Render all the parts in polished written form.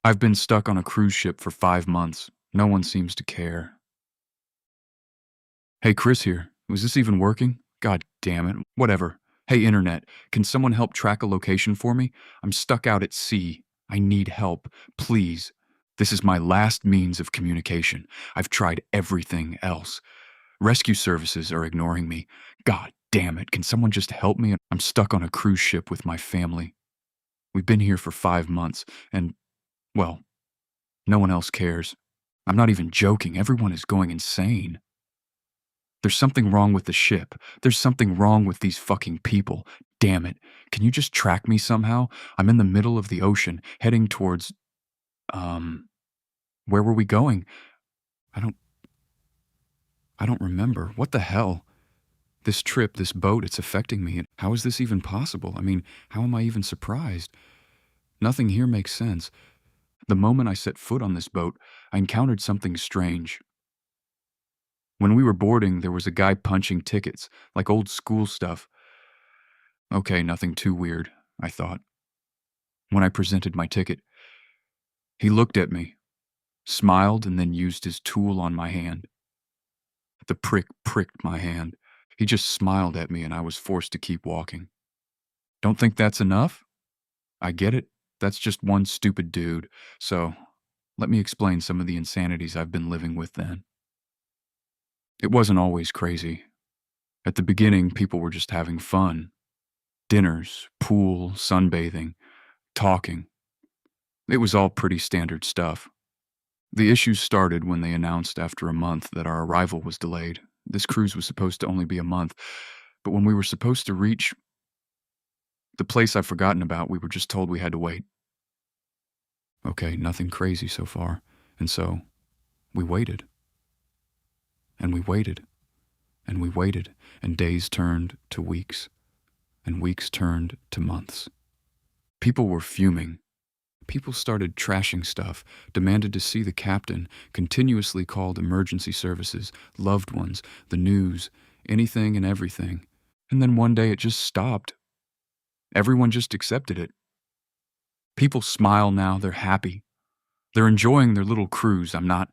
I've been stuck on a cruise ship for 5 months. No one seems to care. Hey, Chris here. Was this even working? God damn it. Whatever. Hey, Internet. Can someone help track a location for me? I'm stuck out at sea. I need help. Please. This is my last means of communication. I've tried everything else. Rescue services are ignoring me. God damn it. Can someone just help me? I'm stuck on a cruise ship with my family. We've been here for 5 months, and, well, no one else cares. I'm not even joking. Everyone is going insane. There's something wrong with the ship. There's something wrong with these fucking people. Damn it. Can you just track me somehow? I'm in the middle of the ocean, heading towards, where were we going? I don't, I don't remember. What the hell? This trip, this boat, it's affecting me. How is this even possible? I mean, how am I even surprised? Nothing here makes sense. The moment I set foot on this boat, I encountered something strange. When we were boarding, there was a guy punching tickets, like old school stuff. Okay, nothing too weird, I thought. When I presented my ticket, he looked at me, smiled, and then used his tool on my hand. The prick pricked my hand. He just smiled at me, and I was forced to keep walking. Don't think that's enough? I get it. That's just one stupid dude. So, let me explain some of the insanities I've been living with then. It wasn't always crazy. At the beginning, people were just having fun. Dinners, pool, sunbathing, talking. It was all pretty standard stuff. The issues started when they announced after a month that our arrival was delayed. This cruise was supposed to only be a month, but when we were supposed to reach the place I've forgotten about, we were just told we had to wait. Okay, nothing crazy so far. And so, we waited. And we waited. And we waited. And days turned to weeks. And weeks turned to months. People were fuming. People started trashing stuff, demanded to see the captain, continuously called emergency services, loved ones, the news, anything and everything. And then one day it just stopped. Everyone just accepted it. People smile now, they're happy. They're enjoying their little cruise. I'm not.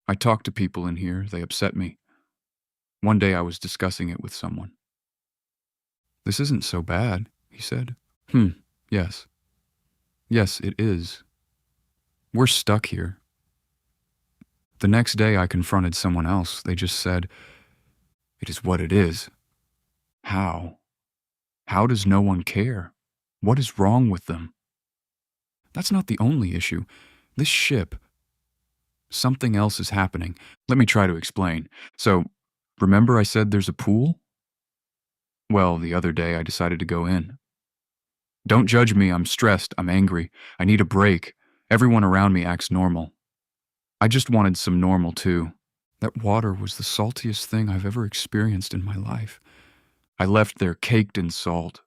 I talk to people in here, they upset me. One day I was discussing it with someone. This isn't so bad, he said. Yes. Yes, it is. We're stuck here. The next day I confronted someone else. They just said, it is what it is. How? How does no one care? What is wrong with them? That's not the only issue. This ship, something else is happening. Let me try to explain. So, remember I said there's a pool? Well, the other day I decided to go in. Don't judge me, I'm stressed, I'm angry, I need a break. Everyone around me acts normal. I just wanted some normal too. That water was the saltiest thing I've ever experienced in my life. I left there caked in salt.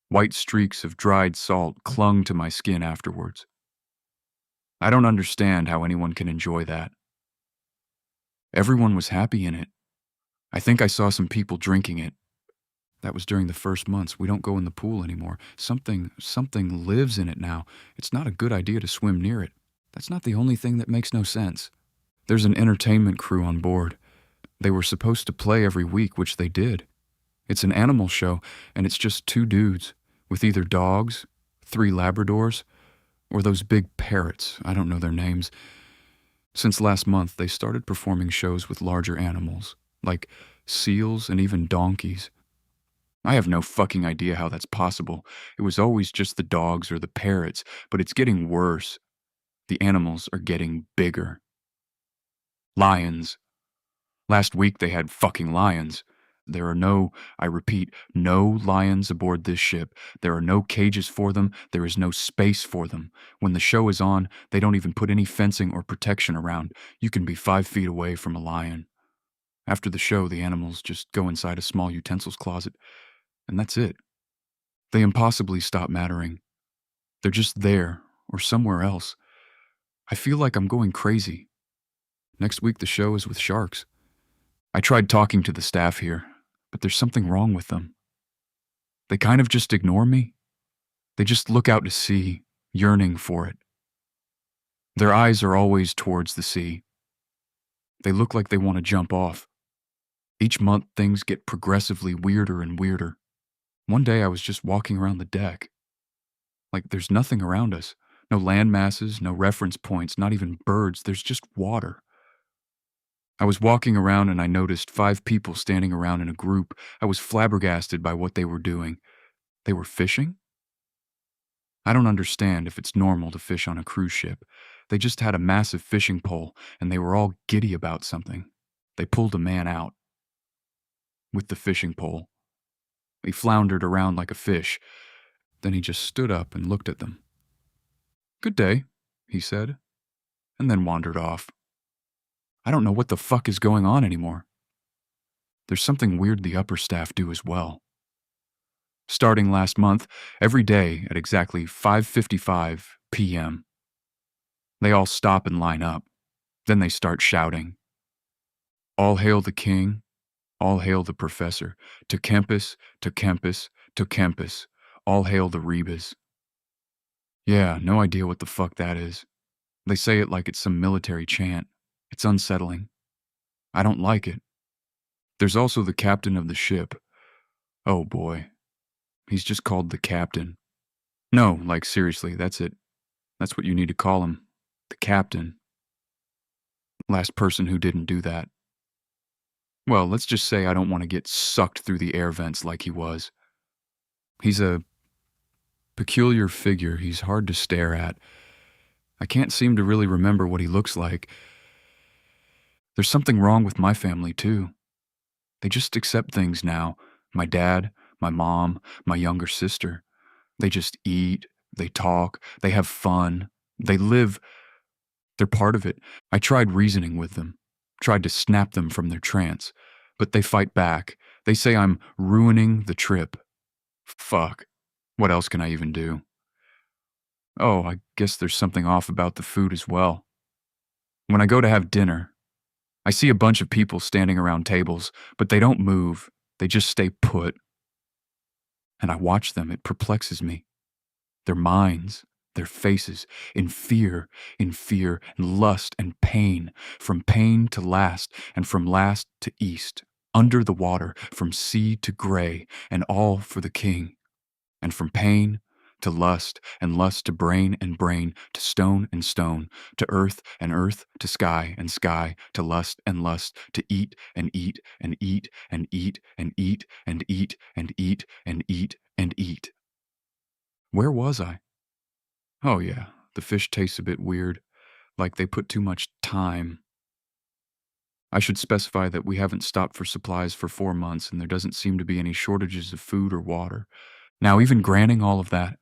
White streaks of dried salt clung to my skin afterwards. I don't understand how anyone can enjoy that. Everyone was happy in it. I think I saw some people drinking it. That was during the first months. We don't go in the pool anymore. Something lives in it now. It's not a good idea to swim near it. That's not the only thing that makes no sense. There's an entertainment crew on board. They were supposed to play every week, which they did. It's an animal show, and it's just two dudes, with either dogs, 3 Labradors, or those big parrots. I don't know their names. Since last month, they started performing shows with larger animals, like seals and even donkeys. I have no fucking idea how that's possible. It was always just the dogs or the parrots, but it's getting worse. The animals are getting bigger. Lions. Last week they had fucking lions. There are no, I repeat, no lions aboard this ship. There are no cages for them. There is no space for them. When the show is on, they don't even put any fencing or protection around. You can be 5 feet away from a lion. After the show, the animals just go inside a small utensils closet, and that's it. They impossibly stop mattering. They're just there, or somewhere else. I feel like I'm going crazy. Next week the show is with sharks. I tried talking to the staff here, but there's something wrong with them. They kind of just ignore me. They just look out to sea, yearning for it. Their eyes are always towards the sea. They look like they want to jump off. Each month, things get progressively weirder and weirder. One day, I was just walking around the deck. Like, there's nothing around us. No land masses, no reference points, not even birds. There's just water. I was walking around and I noticed 5 people standing around in a group. I was flabbergasted by what they were doing. They were fishing? I don't understand if it's normal to fish on a cruise ship. They just had a massive fishing pole and they were all giddy about something. They pulled a man out with the fishing pole. He floundered around like a fish. Then he just stood up and looked at them. "Good day," he said, and then wandered off. I don't know what the fuck is going on anymore. There's something weird the upper staff do as well. Starting last month, every day at exactly 5:55 p.m., they all stop and line up. Then they start shouting, "All hail the king, all hail the professor, to campus, to campus, to campus, all hail the Rebus." Yeah, no idea what the fuck that is. They say it like it's some military chant. It's unsettling. I don't like it. There's also the captain of the ship. Oh boy. He's just called the captain. No, like seriously, that's it. That's what you need to call him. The captain. Last person who didn't do that. Well, let's just say I don't want to get sucked through the air vents like he was. He's a peculiar figure. He's hard to stare at. I can't seem to really remember what he looks like. There's something wrong with my family, too. They just accept things now. My dad, my mom, my younger sister. They just eat, they talk, they have fun, they live. They're part of it. I tried reasoning with them, tried to snap them from their trance, but they fight back. They say I'm ruining the trip. Fuck. What else can I even do? Oh, I guess there's something off about the food as well. When I go to have dinner, I see a bunch of people standing around tables, but they don't move. They just stay put. And I watch them. It perplexes me. Their minds, their faces, in fear, and lust and pain, from pain to last, and from last to east, under the water, from sea to gray, and all for the king. And from pain to lust, and lust to brain, and brain to stone, and stone, to earth, and earth to sky, and sky to lust, and lust, to eat, and eat, and eat, and eat, and eat, and eat, and eat, and eat, and eat. Where was I? Oh yeah, the fish tastes a bit weird, like they put too much time. I should specify that we haven't stopped for supplies for 4 months and there doesn't seem to be any shortages of food or water. Now, even granting all of that,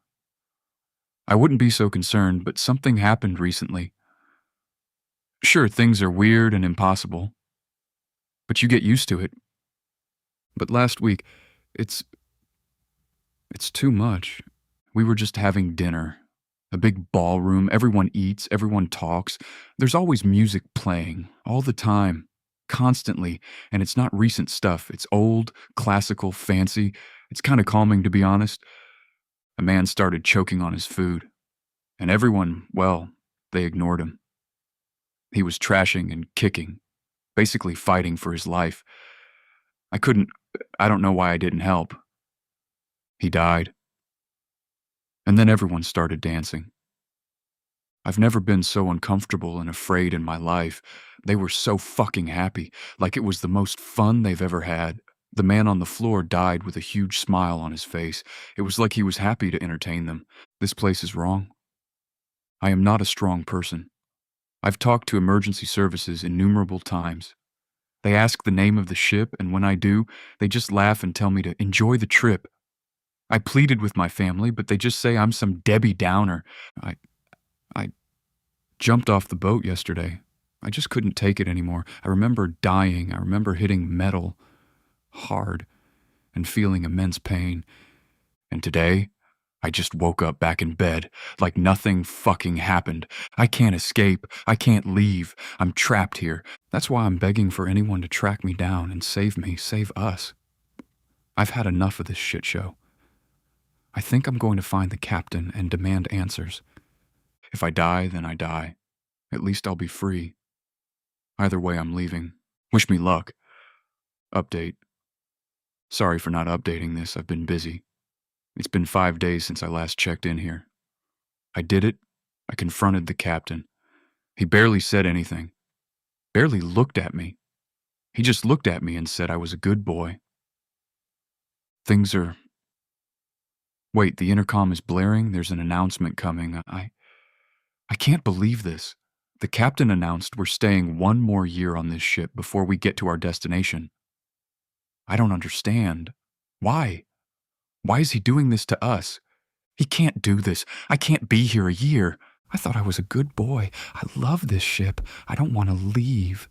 I wouldn't be so concerned, but something happened recently. Sure, things are weird and impossible, but you get used to it. But last week, it's too much. We were just having dinner. A big ballroom, everyone eats, everyone talks. There's always music playing, all the time, constantly, and it's not recent stuff. It's old, classical, fancy. It's kind of calming, to be honest. A man started choking on his food, and everyone, well, they ignored him. He was trashing and kicking, basically fighting for his life. I don't know why I didn't help. He died. And then everyone started dancing. I've never been so uncomfortable and afraid in my life. They were so fucking happy, like it was the most fun they've ever had. The man on the floor died with a huge smile on his face. It was like he was happy to entertain them. This place is wrong. I am not a strong person. I've talked to emergency services innumerable times. They ask the name of the ship, and when I do, they just laugh and tell me to enjoy the trip. I pleaded with my family, but they just say I'm some Debbie Downer. I jumped off the boat yesterday. I just couldn't take it anymore. I remember dying. I remember hitting metal hard and feeling immense pain. And today, I just woke up back in bed like nothing fucking happened. I can't escape. I can't leave. I'm trapped here. That's why I'm begging for anyone to track me down and save me, save us. I've had enough of this shit show. I think I'm going to find the captain and demand answers. If I die, then I die. At least I'll be free. Either way, I'm leaving. Wish me luck. Update. Sorry for not updating this, I've been busy. It's been 5 days since I last checked in here. I did it. I confronted the captain. He barely said anything. Barely looked at me. He just looked at me and said I was a good boy. Things are... Wait, the intercom is blaring? There's an announcement coming. I can't believe this. The captain announced we're staying 1 more year on this ship before we get to our destination. I don't understand. Why? Why is he doing this to us? He can't do this. I can't be here a year. I thought I was a good boy. I love this ship. I don't want to leave.